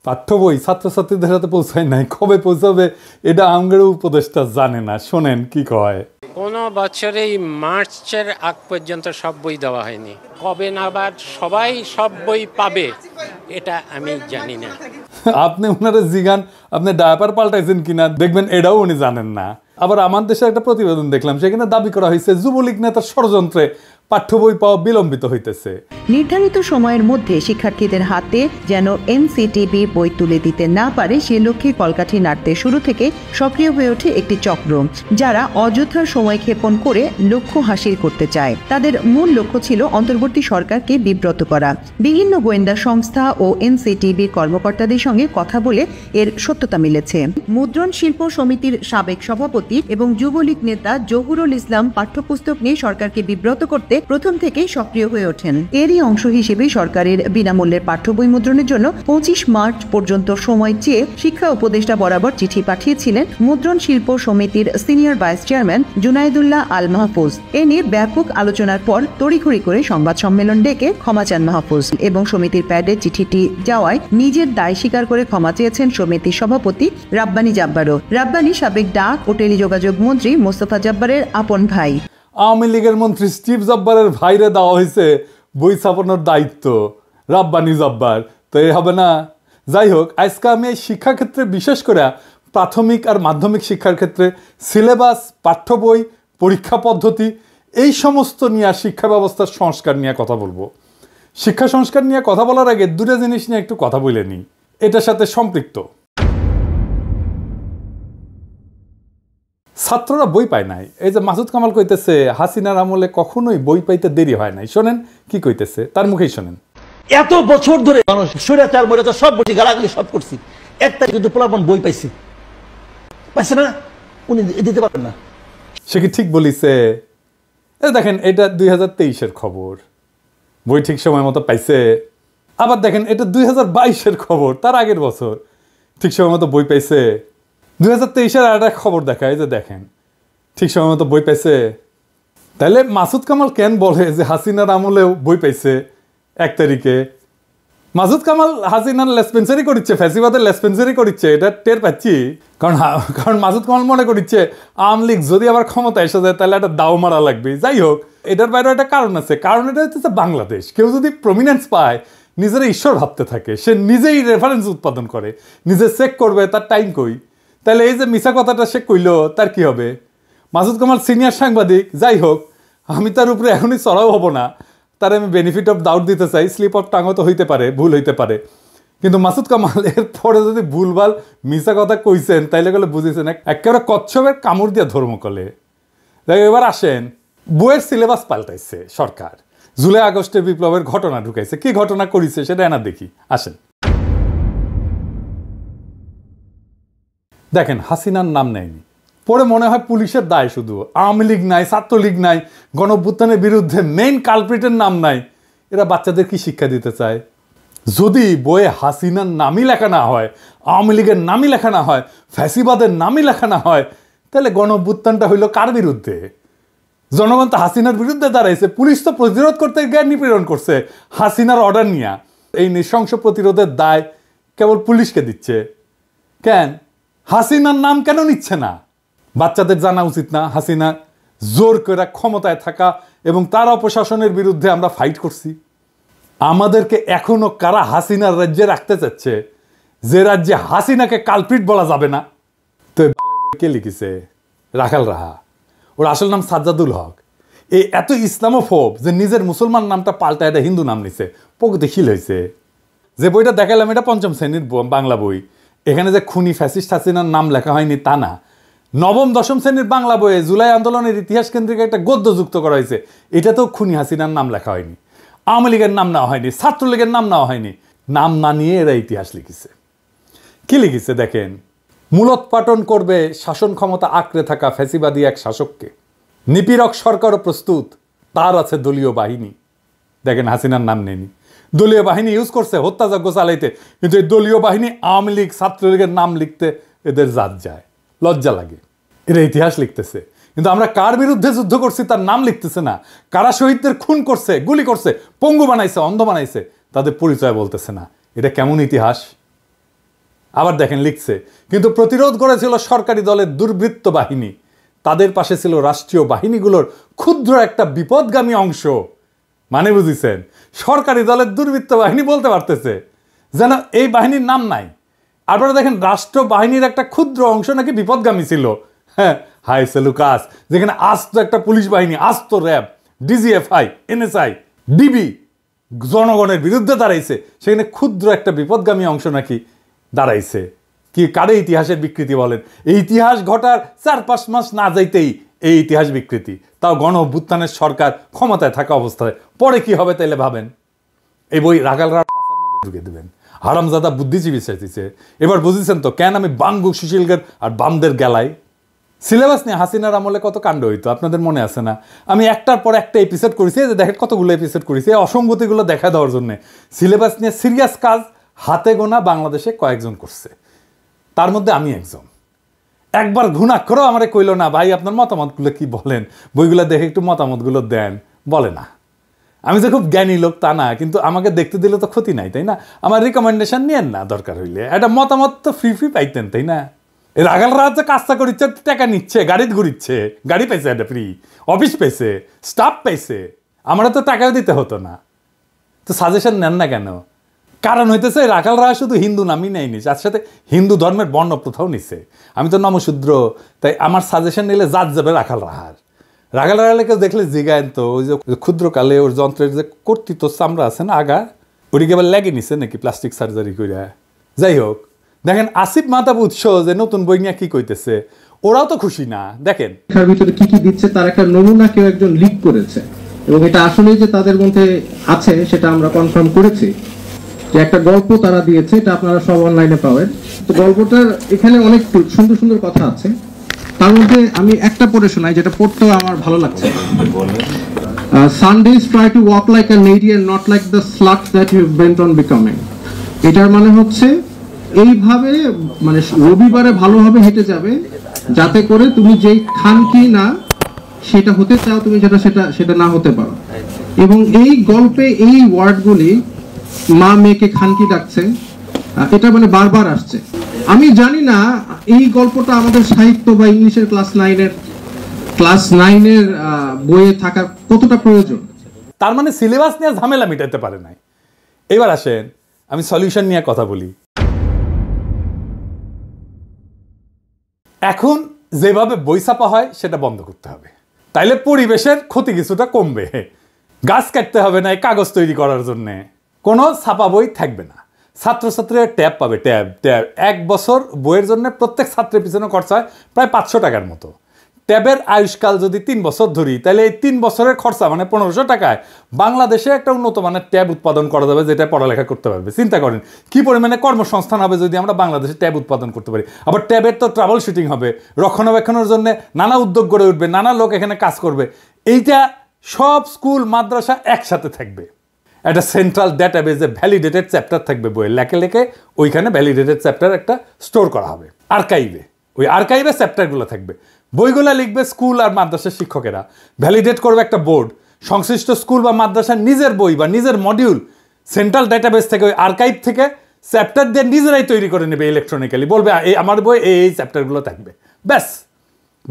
পাঠ্য বই ছাত্রছাত্রীদের হাতে পৌঁছায় নাই, কবে পৌঁছাবে এটা আমগের উপদেষ্টা জানে না। শোনেন কি কয়। কোনো বছরেই মার্চের আগ পর্যন্ত সব বই দেওয়া হয়নি, কবে নাগাদ সবাই সব বই পাবে এটা আমি জানি না। আপনি ওনারা জিগান আপনি ডায়াপার পাল্টাইছেন কিনা, দেখবেন এটাও উনি জানেন না। আবার আমার দেশে একটা প্রতিবেদন দেখলাম, সেখানে দাবি করা হয়েছে যুবলীগ নেতার ষড়যন্ত্রে পাঠ্য বই পাওয়া বিলম্বিত হইতেছে। নির্ধারিত সময়ের মধ্যে শিক্ষার্থীদের হাতে যেন এনসিটিবি বই তুলে দিতে না পারে সে লক্ষ্যে কলকাঠি নাড়তে শুরু থেকে সক্রিয় হয়ে ওঠে একটি চক্র, যারা অযথা সময় ক্ষেপণ করে লক্ষ্য হাসিল করতে চায়। তাদের মূল লক্ষ্য ছিল অন্তর্বর্তী সরকারকে বিব্রত করা। বিভিন্ন গোয়েন্দা সংস্থা ও এনসিটিবির কর্মকর্তাদের সঙ্গে কথা বলে এর সত্যতা মিলেছে। মুদ্রণ শিল্প সমিতির সাবেক সভাপতি এবং যুবলীগ নেতা জহুরুল ইসলাম পাঠ্যপুস্তক নিয়ে সরকারকে বিব্রত করতে প্রথম থেকেই সক্রিয় হয়ে ওঠেন। এরই অংশ হিসেবে সরকারের বিনামূল্যের পাঠ্য বই মুদ্রণের জন্য 25 মার্চ পর্যন্ত সময় চেয়ে শিক্ষা উপদেষ্টা বরাবর চিঠি পাঠিয়েছিলেন মুদ্রণ শিল্প সমিতির সিনিয়র ভাইস চেয়ারম্যান জুনাইদুল্লাহ আল মাহফুজ। এ নিয়ে ব্যাপক আলোচনার পর তড়িঘড়ি করে সংবাদ সম্মেলন ডেকে ক্ষমা চান মাহফুজ এবং সমিতির প্যাডে চিঠিটি যাওয়ায় নিজের দায় স্বীকার করে ক্ষমা চেয়েছেন সমিতির সভাপতি রাব্বানী জাব্বারও। রাব্বানী সাবেক ডাক ও টেলিযোগাযোগ মন্ত্রী মোস্তফা জব্বারের আপন ভাই। আওয়ামী লীগের মন্ত্রী স্টিভ জব্বারের ভাইরে দেওয়া হয়েছে বই ছাপানোর দায়িত্ব, রাব্বানী জব্বার, তো এই হবে না। যাই হোক, আজকে আমি এই শিক্ষাক্ষেত্রে বিশেষ করে প্রাথমিক আর মাধ্যমিক শিক্ষার ক্ষেত্রে সিলেবাস, পাঠ্য বই, পরীক্ষা পদ্ধতি এই সমস্ত নিয়ে শিক্ষা ব্যবস্থার সংস্কার নিয়ে কথা বলবো। শিক্ষা সংস্কার নিয়ে কথা বলার আগে দুটো জিনিস নিয়ে একটু কথা বলে নিই, এটার সাথে সম্পৃক্ত। ছাত্ররা বই পায় নাই। এই যে মাসুদ কামাল কইতেছে হাসিনার আমলে কখনোই বই পাইতে দেরি হয় নাই, শোনেন কি কইতেছে, তার মুখেই শোনেন। এত বছর ধরে মানুষ স্বৈরাচার মৈরাচার সব বলছি, গালাগালি সব করছি, একটা কিন্তু পোলাপান বই পাইছে না, উনি দিতে পারবেন না। সে কি ঠিক বলিছে? দেখেন, এটা 2023-এর খবর, বই ঠিক সময় মতো পাইছে। আবার দেখেন, এটা 2022-এর খবর, তার আগের বছর ঠিক সময় মতো বই পাইছে। 2023-এর আর একটা খবর দেখায় যে দেখেন ঠিক সময় মতো বই পাইছে। তাহলে মাসুদ কামাল কেন বলে যে হাসিনার আমলেও বই পাইছে 1 তারিখে? মাসুদ কামাল হাসিনার লেসপেন্সারি করিচ্ছে, ফ্যাসিবাদের লেসপেন্সারি করিচ্ছে, এটা টের পাচ্ছি। কারণ মাসুদ কামাল মনে করিচ্ছে আওয়ামী লীগ যদি আবার ক্ষমতা এসে যায় তাহলে একটা দাও মারা লাগবে। যাই হোক, এটার বাইরেও একটা কারণ আছে। কারণ এটা হচ্ছে বাংলাদেশ, কেউ যদি প্রমিনেন্স পায় নিজেরা ঈশ্বর ভাবতে থাকে, সে নিজেই রেফারেন্স উৎপাদন করে, নিজে চেক করবে তার টাইম কই। তাহলে এই যে মিছা কথাটা সে কইল, তার কি হবে? মাসুদ কামাল সিনিয়র সাংবাদিক, যাই হোক, আমি তার উপরে এখনই চড়াও হব না, তার আমি বেনিফিট অফ ডাউট দিতে চাই। স্লিপ অফ টাঙও তো হইতে পারে, ভুল হইতে পারে, কিন্তু মাসুদ কামাল এর পরে যদি ভুলভাল মিছা কথা কইছেন তাইলে গেলে বুঝেছেন একেবারে কচ্ছপের কামড় দিয়া ধর্ম কলে। এবার আসেন, বইয়ের সিলেবাস পাল্টাইছে সরকার, জুলাই আগস্টের বিপ্লবের ঘটনা ঢুকাইছে। কি ঘটনা করিছে সেটা এনা দেখি, আসেন। দেখেন, হাসিনার নাম নেয়নি, পরে মনে হয় পুলিশের দায় শুধু, আওয়ামী লীগ নাই, ছাত্রলীগ নাই, গণঅভ্যুত্থানের বিরুদ্ধে মেইন কালপ্রিটের নাম নাই। এরা বাচ্চাদের কি শিক্ষা দিতে চায়? যদি বইয়ে হাসিনার নামই লেখা না হয়, আওয়ামী লীগের নামই লেখা না হয়, ফ্যাসিবাদের নামই লেখা না হয়, তাহলে গণঅভ্যুত্থানটা হইল কার বিরুদ্ধে? জনগণ তো হাসিনার বিরুদ্ধে দাঁড়াইছে, পুলিশ তো প্রতিরোধ করতে গিয়ে নিপীড়ন করছে হাসিনার অর্ডার নিয়ে। এই নৃশংস প্রতিরোধের দায় কেবল পুলিশকে দিচ্ছে কেন? হাসিনার নাম কেন নিচ্ছে না? বাচ্চাদের জানা উচিত না হাসিনা জোর করে ক্ষমতায় থাকা এবং তার অপশাসনের বিরুদ্ধে আমরা ফাইট করছি। আমাদেরকে এখনো কারা হাসিনার রাজ্যে রাখতে চাচ্ছে, যে রাজ্যে হাসিনাকে কালপ্রিট বলা যাবে না? তো কে লিখেছে? রাখাল রাহা, ওর আসল নাম সাজ্জাদুল হক। এই এত ইসলামোফোব যে নিজের মুসলমান নামটা পাল্টা এটা হিন্দু নাম নিছে, প্রগতিশীল হয়েছে। যে বইটা দেখালাম এটা 5ম শ্রেণীর বাংলা বই, এখানে যে খুনি ফ্যাসিস্ট হাসিনার নাম লেখা হয়নি তা না। 9ম 10ম শ্রেণীর বাংলা বইয়ে জুলাই আন্দোলনের ইতিহাস কেন্দ্রিক একটা গদ্য যুক্ত করা হয়েছে, এটাতেও খুনি হাসিনার নাম লেখা হয়নি, আওয়ামী লীগের নাম নেওয়া হয়নি, ছাত্রলীগের নাম নেওয়া হয়নি। নাম না নিয়ে এরা ইতিহাস লিখেছে। কি লিখেছে দেখেন, মূলোৎপাটন করবে শাসন ক্ষমতা আঁকড়ে থাকা ফ্যাসিবাদী এক শাসককে, নিপীড়ক সরকারও প্রস্তুত, তার আছে দলীয় বাহিনী। দেখেন, হাসিনার নাম নেয়নি, দলীয় বাহিনী ইউজ করছে হত্যাযজ্ঞ চালাইতে, কিন্তু এই দলীয় বাহিনী আওয়ামী লীগ ছাত্রলীগের নাম লিখতে এদের জাত যায়, লজ্জা লাগে। এরা ইতিহাস লিখতেছে, কিন্তু আমরা কার বিরুদ্ধে যুদ্ধ করছি তার নাম লিখতেছে না। কারা শহীদদের খুন করছে, গুলি করছে, পঙ্গু বানাইছে, অন্ধ বানাইছে, তাদের পরিচয় বলতেছে না। এটা কেমন ইতিহাস? আবার দেখেন লিখছে, কিন্তু প্রতিরোধ করেছিল সরকারি দলের দুর্বৃত্ত বাহিনী, তাদের পাশে ছিল রাষ্ট্রীয় বাহিনীগুলোর ক্ষুদ্র একটা বিপদগামী অংশ। মানে বুঝিছেন, সরকারি দলের দুর্বৃত্ত বাহিনী বলতে পারতেছে, যেন এই বাহিনীর নাম নাই। আপনারা দেখেন রাষ্ট্র বাহিনীর একটা ক্ষুদ্র অংশ নাকি বিপদগামী ছিল। হ্যাঁ, হাই সেলুকাস, যেখানে আস্ত একটা পুলিশ বাহিনী, আস্ত র্যাব, ডিজিএফআই, এনএসআই, ডিবি জনগণের বিরুদ্ধে দাঁড়াইছে, সেখানে ক্ষুদ্র একটা বিপদগামী অংশ নাকি দাঁড়াইছে। কি কারে ইতিহাসের বিকৃতি বলেন? এই ইতিহাস ঘটার 4-5 মাস না যাইতেই এই ইতিহাস বিকৃতি, তাও গণ অভ্যুত্থানের সরকার ক্ষমতায় থাকা অবস্থায়। পরে কি হবে তাইলে ভাবেন। এই বই রাগালরা মধ্যে ঢুকে দেবেন। হারামজাদা বুদ্ধিজীবী চাইতেছে। এবার বুঝেছেন তো কেন আমি বাঙ্গু সুশীলগের আর বামদের গেলাই। সিলেবাস নিয়ে হাসিনার আমলে কত কাণ্ড হইতো আপনাদের মনে আছে না? আমি একটার পর একটা এপিসোড করেছি, যে দেখেন কতগুলো এপিসোড করেছি অসঙ্গতিগুলো দেখা দেওয়ার জন্য। সিলেবাস নিয়ে সিরিয়াস কাজ হাতে গোনা বাংলাদেশে কয়েকজন করছে, তার মধ্যে আমি একজন। একবার ঘুণাক্ষরও আমারে কইল না, ভাই আপনার মতামতগুলো কি বলেন, বইগুলো দেখে একটু মতামতগুলো দেন, বলে না। আমি যে খুব জ্ঞানী লোক তা না, কিন্তু আমাকে দেখতে দিলে তো ক্ষতি নাই, তাই না? আমার রিকমেন্ডেশন নিয়েন না, দরকার হইলে একটা মতামত তো ফ্রি পাইতেন, তাই না? রাগালরা যে কাজটা করিচ্ছে, টাকা নিচ্ছে, গাড়িতে ঘুরিচ্ছে, গাড়ি পাইছে একটা ফ্রি, অফিস পাইছে, স্টাফ পাইছে, আমরা তো টাকাও দিতে হতো না। তো সাজেশন নেন না কেন? কারণ হইতেছে রাখালরা শুধু হিন্দু নামই নেয়নি, তার সাথে হিন্দু ধর্মের বর্ণ প্রথাও নিছে। আমি তো নমশূদ্র, তাই আমার সাজেশন নিলে জাত যাবে রাখাল রাহার। রাখাল রাহালকে দেখলে জিগায়েন তো, ওই যে ক্ষুদ্রকালে ওর যন্ত্রের যে কর্তৃত্ব চামড়া আছে না আগা, ওটিকে আবার লেগে নিছে নাকি প্লাস্টিক সার্জারি কইরা। যাই হোক, দেখেন আসিফ মাহতাব উৎস যে নতুন বই নিয়ে কি কইতেছে, ওরাও তো খুশি না। দেখেন এর ভিতরে কি কি দিচ্ছে তার একটা নমুনা কেউ একজন লিক করেছে, এবং এটা আসলে যে তাদের মধ্যে আছে সেটা আমরা কনফার্ম করেছি। যে একটা গল্প তারা দিয়েছে, এটা আপনারা সব অনলাইনে পাবেন। তো গল্পটার এখানে অনেক সুন্দর সুন্দর কথা আছে, তার মধ্যে আমি একটা পড়ে শোনাই, যেটা পড়তেও আমার ভালো লাগছে। Sundays try to walk like a lady and not like the slut that you bent on becoming. এটার মানে হচ্ছে এইভাবে, মানে রবিবারে ভালোভাবে হেঁটে যাবে, যাতে করে তুমি যেই খানকি না সেটা হতে চাও, তুমি সেটা না হতে পারো। এবং এই গল্পে এই ওয়ার্ডগুলি, মা মেয়েকে খানকি ডাকছে, এটা মানে বারবার আসছে। আমি জানি না এই গল্পটা আমাদের সাহিত্য বা ইংলিশের ক্লাস 9-এর বইয়ে থাকা কতটা প্রয়োজন। তার মানে সিলেবাস নিয়ে ঝামেলা মিটাতে পারে নাই। এবার আসেন আমি সলিউশন নিয়ে কথা বলি। এখন যেভাবে বই ছাপা হয় সেটা বন্ধ করতে হবে, তাইলে পরিবেশের ক্ষতি কিছুটা কমবে। গাছ কাটতে হবে না এই কাগজ তৈরি করার জন্যে, কোনো ছাপা বই থাকবে না। ছাত্রছাত্রীরা ট্যাব পাবে, ট্যাব 1 বছর বইয়ের জন্য প্রত্যেক ছাত্রের পিছনে খরচা হয় প্রায় 500 টাকার মতো। ট্যাবের আয়ুষ্কাল যদি 3 বছর ধরি, তাহলে এই 3 বছরের খরচা মানে 1500 টাকায় বাংলাদেশে একটা উন্নত মানের ট্যাব উৎপাদন করা যাবে, যেটা পড়ালেখা করতে পারবে। চিন্তা করেন কি পরিমাণে কর্মসংস্থান হবে যদি আমরা বাংলাদেশে ট্যাব উৎপাদন করতে পারি। আবার ট্যাবের তো ট্রাভেল শুটিং হবে, রক্ষণাবেক্ষণের জন্য নানা উদ্যোগ গড়ে উঠবে, নানা লোক এখানে কাজ করবে। এইটা সব স্কুল মাদ্রাসা একসাথে থাকবে, একটা সেন্ট্রাল ডেটাবেজে ভ্যালিডেটেড চ্যাপ্টার থাকবে বইয়ের লেখে লেখে, ওইখানে ভ্যালিডেটেড চ্যাপ্টার একটা স্টোর করা হবে আর্কাইভে। ওই আর্কাইভে চ্যাপ্টারগুলো থাকবে, বইগুলো লিখবে স্কুল আর মাদ্রাসার শিক্ষকেরা, ভ্যালিডেট করবে একটা বোর্ড। সংশ্লিষ্ট স্কুল বা মাদ্রাসার নিজের বই বা নিজের মডিউল সেন্ট্রাল ডেটাবেস থেকে, ওই আর্কাইভ থেকে চ্যাপ্টার দিয়ে নিজেরাই তৈরি করে নেবে ইলেকট্রনিক্যালি, বলবে এই আমার বই এই চ্যাপ্টারগুলো থাকবে, ব্যাস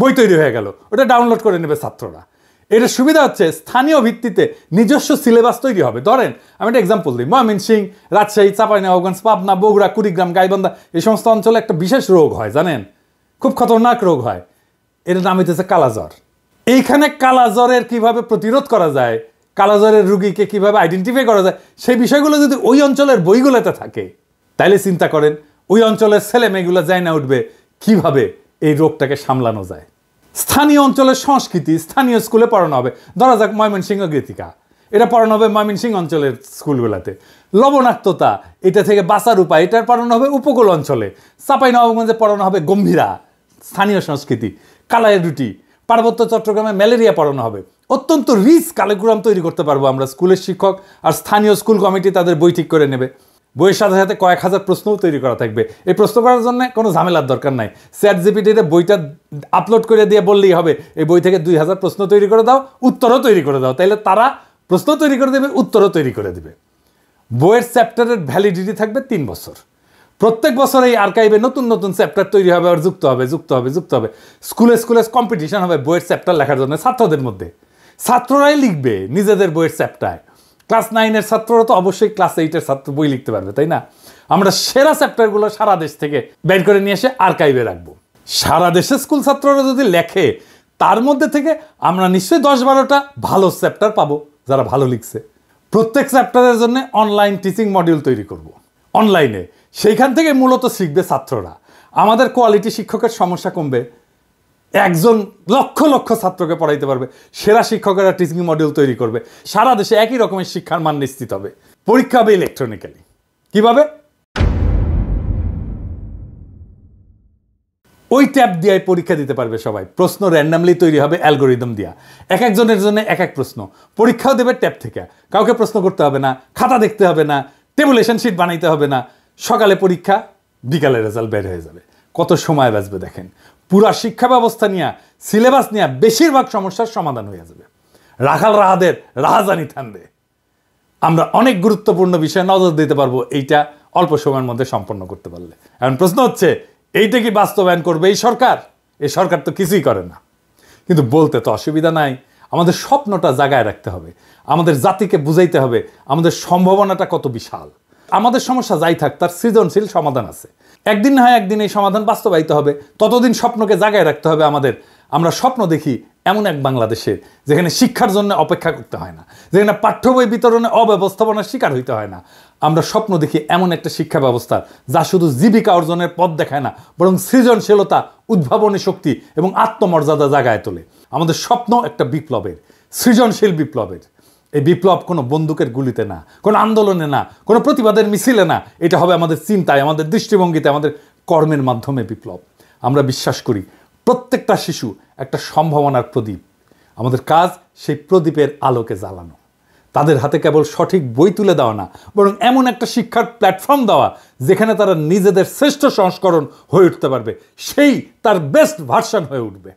বই তৈরি হয়ে গেল। ওটা ডাউনলোড করে নেবে ছাত্ররা। এটার সুবিধা হচ্ছে স্থানীয় ভিত্তিতে নিজস্ব সিলেবাস তৈরি হবে। ধরেন আমি একটা এক্সাম্পল দিই, ময়মনসিংহ, রাজশাহী, চাঁপাইনবাবগঞ্জ, পাবনা, বগুড়া, কুড়িগ্রাম, গাইবান্ধা, এই সমস্ত অঞ্চলে একটা বিশেষ রোগ হয়, জানেন, খুব খতরনাক রোগ হয়। এর নাম হইতেছে কালাজ্বর। এইখানে কালাজ্বরের কিভাবে প্রতিরোধ করা যায়, কালাজ্বরের রুগীকে কিভাবে আইডেন্টিফাই করা যায়, সেই বিষয়গুলো যদি ওই অঞ্চলের বইগুলোতে থাকে, তাইলে চিন্তা করেন ওই অঞ্চলের ছেলে মেয়েগুলো যায় না উঠবে কিভাবে এই রোগটাকে সামলানো যায়। স্থানীয় অঞ্চলের সংস্কৃতি স্থানীয় স্কুলে পড়ানো হবে। ধরা যাক ময়মনসিংহ গীতিকা, এটা পড়ানো হবে ময়মনসিংহ অঞ্চলের স্কুলগুলোতে। লবণাক্ততা, এটা থেকে বাঁচার উপায়, এটার পড়ানো হবে উপকূল অঞ্চলে। চাঁপাইনবাবগঞ্জে পড়ানো হবে গম্ভীরা, স্থানীয় সংস্কৃতি। কালাইয়ের রুটি, পার্বত্য চট্টগ্রামে ম্যালেরিয়া পড়ানো হবে। অত্যন্ত রিচ কারিকুলাম তৈরি করতে পারবো আমরা। স্কুলের শিক্ষক আর স্থানীয় স্কুল কমিটি তাদের বই ঠিক করে নেবে। বইয়ের সাথে সাথে কয়েক হাজার প্রশ্নও তৈরি করা থাকবে। এই প্রশ্ন করার জন্য কোনো ঝামেলার দরকার নাই। চ্যাটজিপিটিতে বইটা আপলোড করে দিয়ে বললেই হবে এই বই থেকে 2000 প্রশ্ন তৈরি করে দাও, উত্তরও তৈরি করে দাও, তাইলে তারা প্রশ্ন তৈরি করে দেবে, উত্তরও তৈরি করে দেবে। বইয়ের চ্যাপ্টারের ভ্যালিডিটি থাকবে 3 বছর। প্রত্যেক বছর এই আর্কাইভে নতুন নতুন চ্যাপ্টার তৈরি হবে আর যুক্ত হবে। স্কুলে কম্পিটিশন হবে বইয়ের চ্যাপ্টার লেখার জন্য ছাত্রদের মধ্যে। ছাত্ররাই লিখবে নিজেদের বইয়ের চ্যাপ্টার। ক্লাস 9-এর ছাত্ররা তো অবশ্যই ক্লাস 8-এর ছাত্র বই লিখতে পারবে, তাই না? আমরা সেরা চ্যাপ্টারগুলো সারা দেশ থেকে বের করে নিয়ে এসে আর্কাইভে রাখবো। সারা দেশের স্কুল ছাত্ররা যদি লেখে, তার মধ্যে থেকে আমরা নিশ্চয়ই 10-12টা ভালো চ্যাপ্টার পাবো যারা ভালো লিখছে। প্রত্যেক চ্যাপ্টারের জন্য অনলাইন টিচিং মডিউল তৈরি করব অনলাইনে। সেইখান থেকে মূলত শিখবে ছাত্ররা। আমাদের কোয়ালিটি শিক্ষকের সমস্যা কমবে, একজন লক্ষ লক্ষ ছাত্রকে পড়াইতে পারবে। সেরা শিক্ষকেরা টিচিং মডিউল তৈরি করবে। সারা দেশে একই রকমের শিক্ষার মান নিশ্চিত হবে। পরীক্ষা হবে ইলেকট্রনিক্যালি। কিভাবে? ওই ট্যাব দিয়ে পরীক্ষা দিতে পারবে সবাই। প্রশ্ন র্যান্ডামলি তৈরি হবে অ্যালগোরিদম দিয়া। এক একজনের জন্য এক এক প্রশ্ন। পরীক্ষাও দেবে ট্যাব থেকে। কাউকে প্রশ্ন করতে হবে না, খাতা দেখতে হবে না, টেবুলেশন শিট বানাইতে হবে না। সকালে পরীক্ষা, বিকালে রেজাল্ট বের হয়ে যাবে। কত সময় বাঁচবে দেখেন। পুরা শিক্ষা ব্যবস্থা নিয়ে, সিলেবাস নিয়ে বেশিরভাগ সমস্যার সমাধান হয়ে যাবে। রাখাল রাহাদের রাহাজানি থামবে। আমরা অনেক গুরুত্বপূর্ণ বিষয়ে নজর দিতে পারবো এইটা অল্প সময়ের মধ্যে সম্পন্ন করতে পারলে। এখন প্রশ্ন হচ্ছে, এইটা কি বাস্তবায়ন করবে এই সরকার? এই সরকার তো কিছুই করে না, কিন্তু বলতে তো অসুবিধা নাই। আমাদের স্বপ্নটা জাগায় রাখতে হবে, আমাদের জাতিকে বুঝাইতে হবে আমাদের সম্ভাবনাটা কত বিশাল। আমাদের সমস্যা যাই থাক, তার সৃজনশীল সমাধান আছে। একদিন না হয় একদিন এই সমাধান বাস্তবায়িত হবে। ততদিন স্বপ্নকে জাগায় রাখতে হবে আমাদের। আমরা স্বপ্ন দেখি এমন এক বাংলাদেশে যেখানে শিক্ষার জন্য অপেক্ষা করতে হয় না, যেখানে পাঠ্য বই বিতরণে অব্যবস্থাপনার শিকার হইতে হয় না। আমরা স্বপ্ন দেখি এমন একটা শিক্ষা ব্যবস্থা যা শুধু জীবিকা অর্জনের পথ দেখায় না, বরং সৃজনশীলতা, উদ্ভাবনী শক্তি এবং আত্মমর্যাদা জাগায় তোলে। আমাদের স্বপ্ন একটা বিপ্লবের, সৃজনশীল বিপ্লবের। এই বিপ্লব কোনো বন্দুকের গুলিতে না, কোনো আন্দোলনে না, কোনো প্রতিবাদের মিছিলে না। এটা হবে আমাদের চিন্তায়, আমাদের দৃষ্টিভঙ্গিতে, আমাদের কর্মের মাধ্যমে বিপ্লব। আমরা বিশ্বাস করি প্রত্যেকটা শিশু একটা সম্ভাবনার প্রদীপ। আমাদের কাজ সেই প্রদীপের আলোকে জ্বালানো। তাদের হাতে কেবল সঠিক বই তুলে দেওয়া না, বরং এমন একটা শিক্ষার প্ল্যাটফর্ম দেওয়া যেখানে তারা নিজেদের শ্রেষ্ঠ সংস্করণ হয়ে উঠতে পারবে, সেই তার বেস্ট ভার্সন হয়ে উঠবে।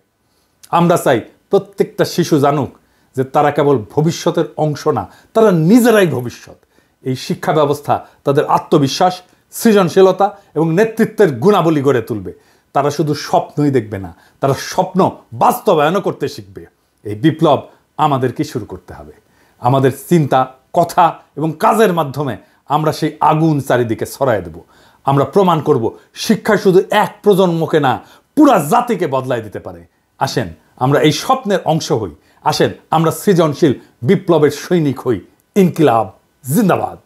আমরা চাই প্রত্যেকটা শিশু জানুক যে তারা কেবল ভবিষ্যতের অংশ না, তারা নিজেরাই ভবিষ্যৎ। এই শিক্ষা ব্যবস্থা তাদের আত্মবিশ্বাস, সৃজনশীলতা এবং নেতৃত্বের গুণাবলী গড়ে তুলবে। তারা শুধু স্বপ্নই দেখবে না, তারা স্বপ্ন বাস্তবায়নও করতে শিখবে। এই বিপ্লব আমাদেরকে শুরু করতে হবে। আমাদের চিন্তা, কথা এবং কাজের মাধ্যমে আমরা সেই আগুন চারিদিকে ছড়ায় দেব। আমরা প্রমাণ করব শিক্ষা শুধু এক প্রজন্মকে না, পুরা জাতিকে বদলায় দিতে পারে। আসেন আমরা এই স্বপ্নের অংশ হই। আসেন আমরা সৃজনশীল বিপ্লবের সৈনিক হই। ইনকিলাব জিন্দাবাদ।